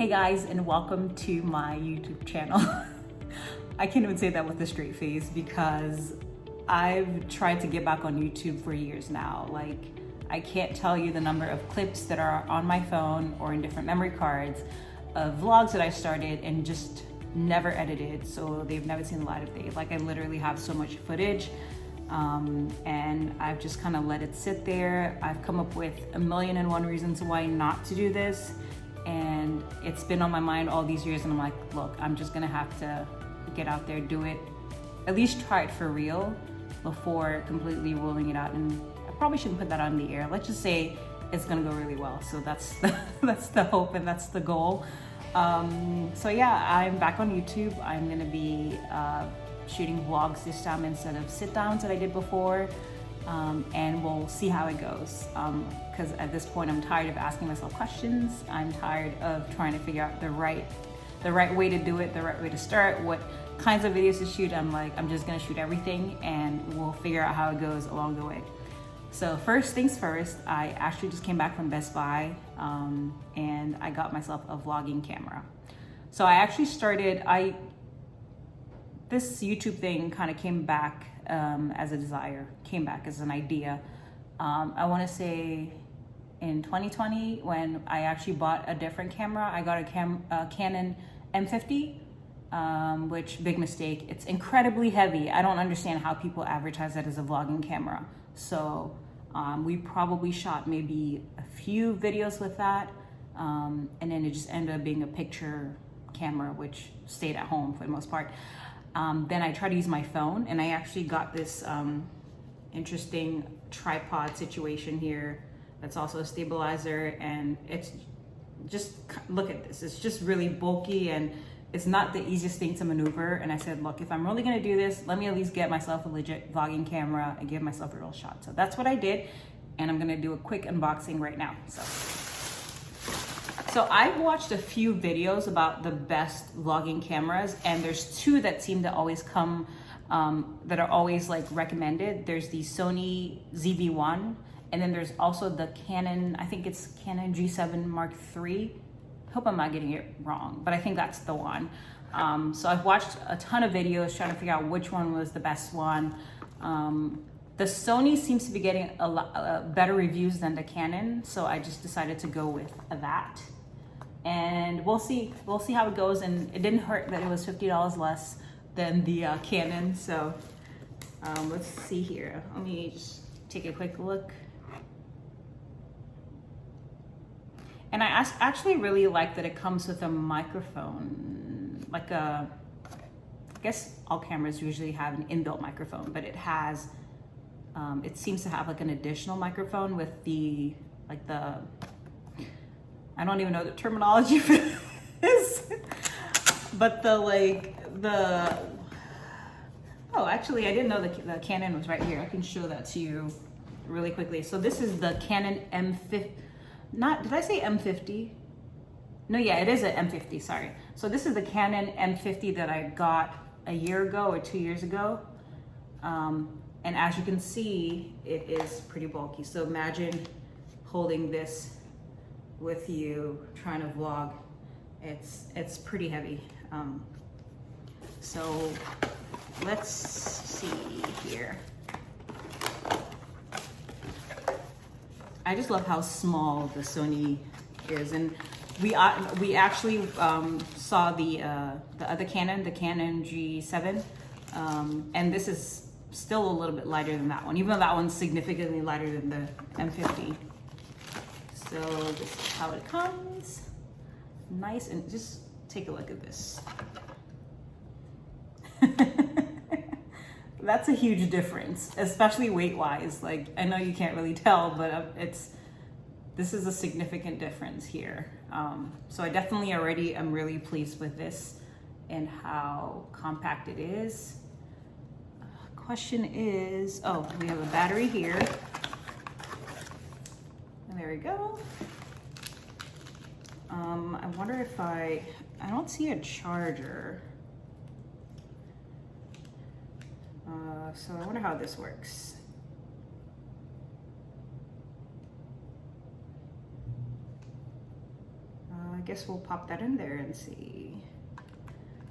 Hey guys, and welcome to my YouTube channel. I can't even say that with a straight face because I've tried to get back on YouTube for years now. Like, I can't tell you the number of clips that are on my phone or in different memory cards of vlogs that I started and just never edited, so they've never seen the light of day. Like, I literally have so much footage, and I've just kind of let it sit there. I've come up with 1,000,001 reasons why not to do this, and it's been on my mind all these years, and I'm like, look, I'm just gonna have to get out there, do it, at least try it for real before completely ruling it out. And I probably shouldn't put that on the air. Let's just say it's gonna go really well. So that's that's the hope and that's the goal. So yeah, I'm back on YouTube. I'm gonna be shooting vlogs this time instead of sit downs that I did before, and we'll see how it goes. Because at this point, I'm tired of asking myself questions. I'm tired of trying to figure out the right way to do it, the right way to start, what kinds of videos to shoot. I'm like, I'm just gonna shoot everything and we'll figure out how it goes along the way. So first things first, I actually just came back from Best Buy, and I got myself a vlogging camera. So I actually started, this YouTube thing kind of came back as a desire, came back as an idea. I wanna say in 2020, when I actually bought a different camera. I got a Canon M50, which, big mistake, it's incredibly heavy. I don't understand how people advertise that as a vlogging camera. So we probably shot maybe a few videos with that, and then it just ended up being a picture camera, which stayed at home for the most part. Then I tried to use my phone, and I actually got this interesting tripod situation here that's also a stabilizer, and it's just, look at this, it's just really bulky and it's not the easiest thing to maneuver. And I said, look, if I'm really gonna do this, let me at least get myself a legit vlogging camera and give myself a real shot. So that's what I did, and I'm gonna do a quick unboxing right now. So I've watched a few videos about the best vlogging cameras, and there's two that seem to always come, that are always like recommended. There's the Sony ZV1, and then there's also the Canon, I think it's Canon G7 Mark III. Hope I'm not getting it wrong, but I think that's the one. So I've watched a ton of videos trying to figure out which one was the best one. The Sony seems to be getting a lot better reviews than the Canon, so I just decided to go with that. And we'll see how it goes. And it didn't hurt that it was $50 less than the Canon. So let's see here. Let me just take a quick look. And I actually really like that it comes with a microphone, like I guess all cameras usually have an inbuilt microphone, but it has, it seems to have like an additional microphone with the, like the, I don't even know the terminology for this, but oh, actually I didn't know the Canon was right here. I can show that to you really quickly. So this is the Canon M50. Did I say M50? No, yeah, it is an M50, sorry. So this is the Canon M50 that I got a year ago or 2 years ago. And as you can see, it is pretty bulky. So imagine holding this with you trying to vlog. It's pretty heavy. So let's see here. I just love how small the Sony is, and we actually saw the other Canon, the Canon G7, and this is still a little bit lighter than that one, even though that one's significantly lighter than the M50. So this is how it comes, nice, and just take a look at this. That's a huge difference, especially weight-wise. Like, I know you can't really tell, but this is a significant difference here. So I definitely already am really pleased with this and how compact it is. Question is, oh, we have a battery here. And there we go. I wonder if I don't see a charger. So I wonder how this works. I guess we'll pop that in there and see.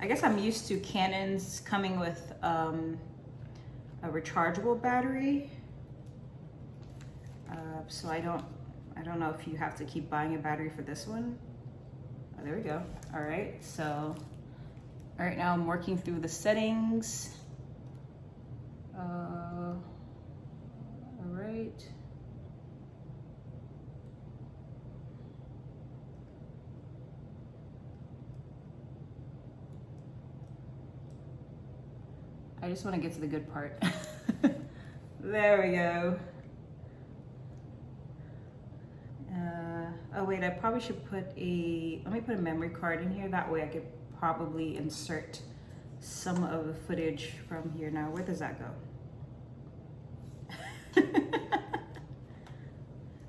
I guess I'm used to Canons coming with a rechargeable battery. So I don't know if you have to keep buying a battery for this one. Oh, there we go. All right, so right now I'm working through the settings. All right. I just want to get to the good part. There we go. Oh wait, I probably should let me put a memory card in here. That way I could probably insert some of the footage from here. Now, where does that go?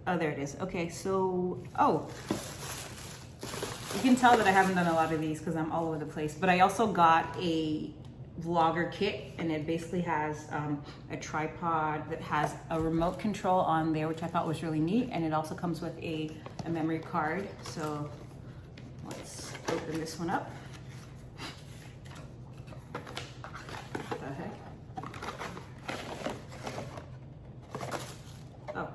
Oh, there it is. Okay, so, oh, you can tell that I haven't done a lot of these because I'm all over the place, but I also got a vlogger kit, and it basically has a tripod that has a remote control on there, which I thought was really neat, and it also comes with a memory card. So let's open this one up. What the heck? Oh,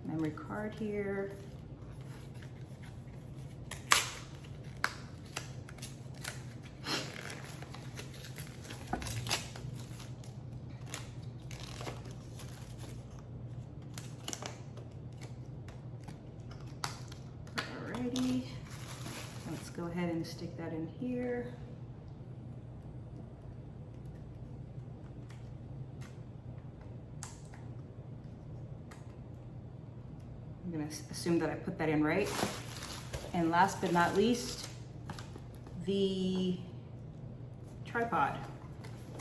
memory card here. Let's go ahead and stick that in here. I'm gonna assume that I put that in right. And last but not least, the tripod.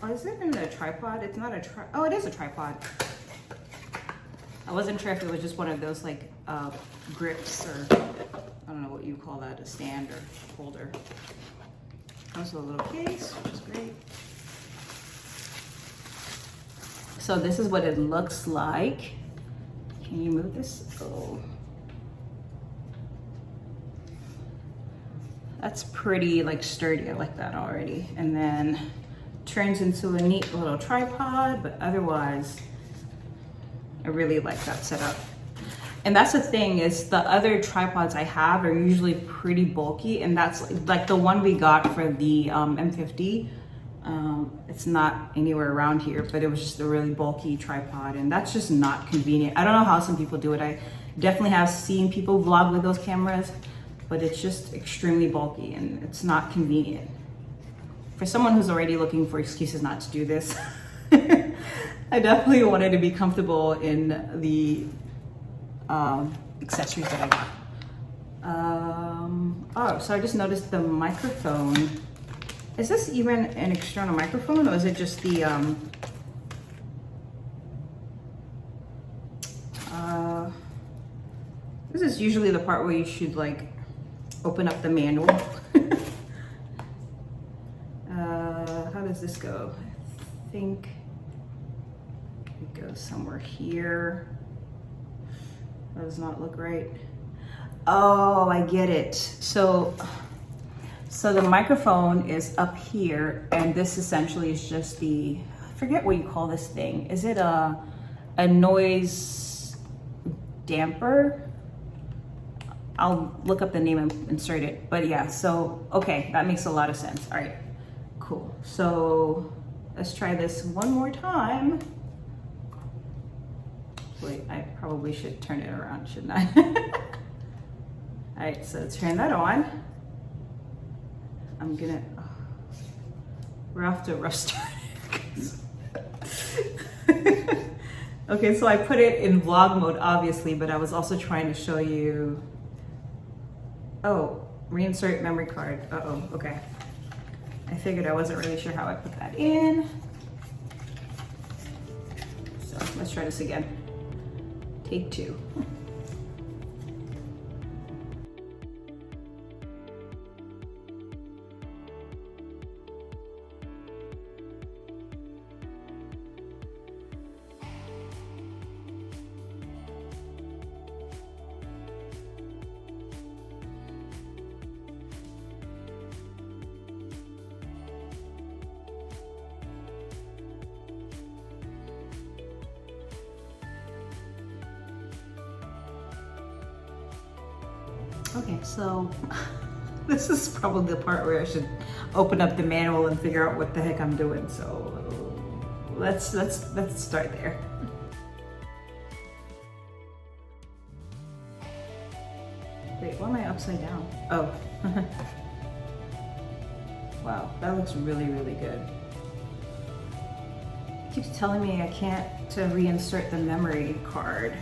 Oh, is it in a tripod? It's not a oh, it is a tripod. I wasn't sure if it was just one of those like grips, or I don't know what you call that, a stand or holder. Also a little case, which is great. So this is what it looks like. Can you move this? Oh. That's pretty like sturdy, I like that already. And then turns into a neat little tripod, but otherwise, I really like that setup. And that's the thing, is the other tripods I have are usually pretty bulky, and that's like the one we got for the M50. It's not anywhere around here, but it was just a really bulky tripod, and that's just not convenient. I don't know how some people do it. I definitely have seen people vlog with those cameras, but it's just extremely bulky and it's not convenient. For someone who's already looking for excuses not to do this, I definitely wanted to be comfortable in the accessories that I got. Oh, so I just noticed the microphone. Is this even an external microphone, or is it just the this is usually the part where you should like open up the manual. How does this go? I think it goes somewhere here. That does not look right. Oh, I get it. So the microphone is up here, and this essentially is just the, I forget what you call this thing. Is it a noise damper? I'll look up the name and insert it. But yeah, so, okay, that makes a lot of sense. All right, cool. So let's try this one more time. Wait, I probably should turn it around, shouldn't I? All right, so let's turn that on. I'm gonna, we're off to a rough start. Okay, so I put it in vlog mode, obviously, but I was also trying to show you, oh, reinsert memory card. Uh-oh, okay. I figured I wasn't really sure how I put that in. So let's try this again. Take two. Okay, so this is probably the part where I should open up the manual and figure out what the heck I'm doing. So let's start there. Wait, why am I upside down? Oh. Wow, that looks really, really good. It keeps telling me I can't to reinsert the memory card.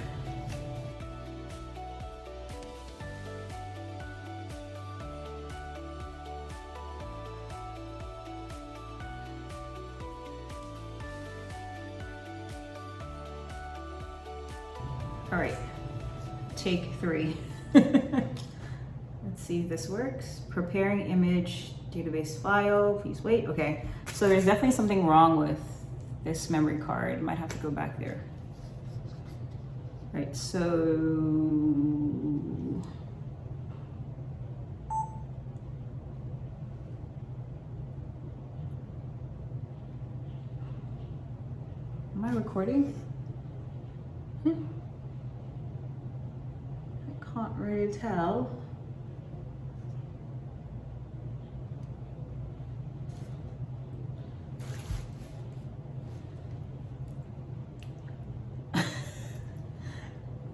All right, take 3. Let's see if this works. Preparing image database file, please wait. Okay, so there's definitely something wrong with this memory card. Might have to go back there. Right, so am I recording? I can't really tell.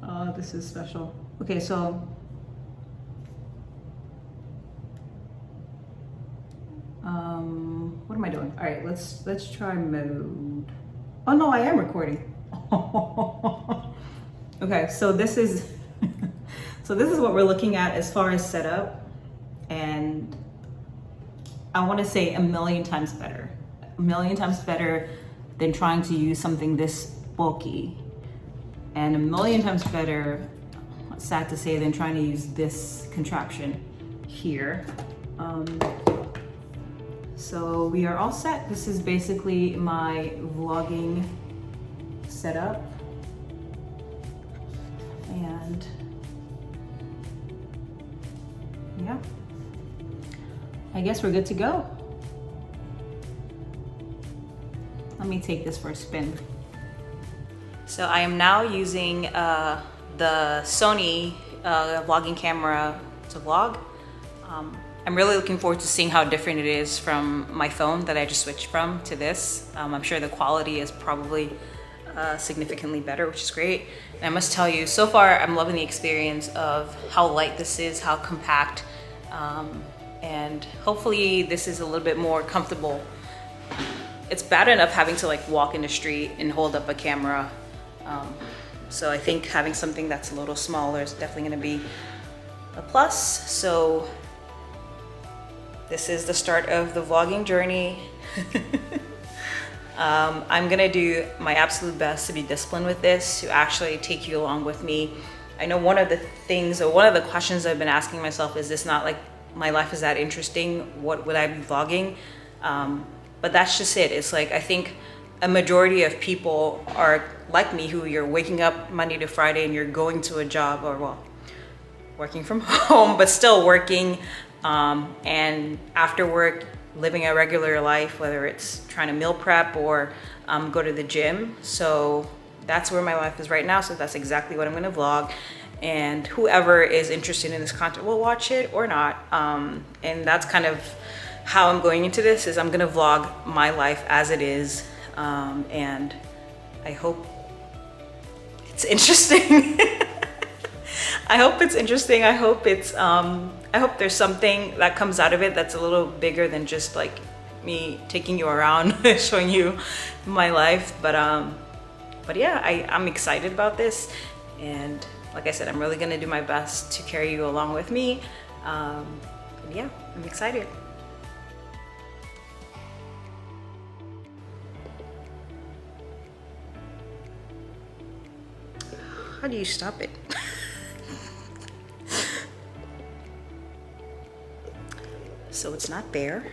Oh, this is special. Okay, so what am I doing? All right, let's try mode. Oh no, I am recording. Okay, so this is so this is what we're looking at as far as setup, and I want to say a million times better than trying to use something this bulky, and a million times better, sad to say, than trying to use this contraption here. So we are all set. This is basically my vlogging setup, and yeah, I guess we're good to go. Let me take this for a spin. So I am now using the Sony vlogging camera to vlog. I'm really looking forward to seeing how different it is from my phone that I just switched from to this. I'm sure the quality is probably significantly better, which is great. And I must tell you, so far I'm loving the experience of how light this is, how compact, and hopefully this is a little bit more comfortable. It's bad enough having to like walk in the street and hold up a camera. So I think having something that's a little smaller is definitely gonna be a plus. So this is the start of the vlogging journey. I'm gonna do my absolute best to be disciplined with this, to actually take you along with me. I know one of the things, or one of the questions I've been asking myself is, this not like my life is that interesting? What would I be vlogging? But that's just it. It's like, I think a majority of people are like me, who you're waking up Monday to Friday and you're going to a job, or well, working from home, but still working. And after work, living a regular life, whether it's trying to meal prep or go to the gym. So that's where my life is right now. So that's exactly what I'm gonna vlog. And whoever is interested in this content will watch it or not. And that's kind of how I'm going into this, is I'm gonna vlog my life as it is. And I hope it's interesting. I hope it's interesting. I hope it's, I hope there's something that comes out of it that's a little bigger than just like me taking you around, showing you my life. But yeah, I'm excited about this. And like I said, I'm really gonna do my best to carry you along with me. Yeah, I'm excited. How do you stop it? So it's not there.